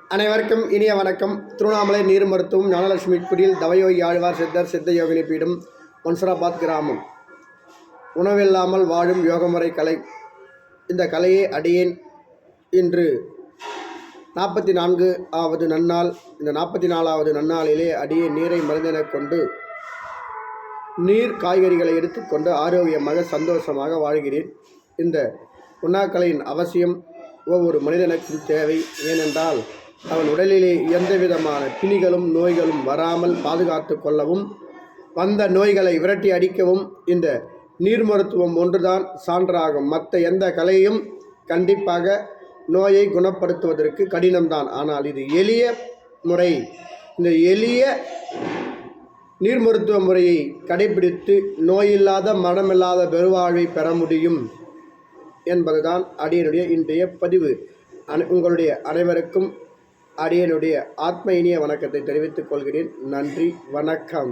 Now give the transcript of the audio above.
அனைவருக்கும் இனிய வணக்கம். திருவண்ணாமலை நீர் மருத்துவம் ஞானலட்சுமி குடியில் தவயோகி ஆழ்வார் சித்தர் சித்த யோகினி பீடம் மன்சூராபாத் கிராமம். உணவில்லாமல் வாழும் யோகமுறை கலை. இந்த கலையை அடியேன் இன்று 44வது நன்னாள். இந்த 44வது நன்னாளிலே அடியேன் நீரை மருந்தென கொண்டு நீர் காய்கறிகளை எடுத்துக்கொண்டு ஆரோக்கியமாக சந்தோஷமாக வாழ்கிறேன். இந்த உண்ணாக்கலையின் அவசியம் ஒவ்வொரு மனிதனுக்கும் தேவை. ஏனென்றால் அவன் உடலிலே எந்த விதமான பிணிகளும் நோய்களும் வராமல் பாதுகாத்து கொள்ளவும் வந்த நோய்களை விரட்டி அடிக்கவும் இந்த நீர் மருத்துவம் ஒன்றுதான் சான்றாகும். மற்ற எந்த கலையும் கண்டிப்பாக நோயை குணப்படுத்துவதற்கு கடினம்தான். ஆனால் இது எளிய முறை. இந்த எளிய நீர் மருத்துவ முறையை கடைபிடித்து நோயில்லாத மனமில்லாத பெருவாழ்வை பெற முடியும் என்பதுதான் அடியனுடைய இன்றைய பதிவு. உங்களுடைய அனைவருக்கும் அடியனுடைய ஆத்ம இனிய வணக்கத்தை தெரிவித்துக் கொள்கிறேன். நன்றி, வணக்கம்.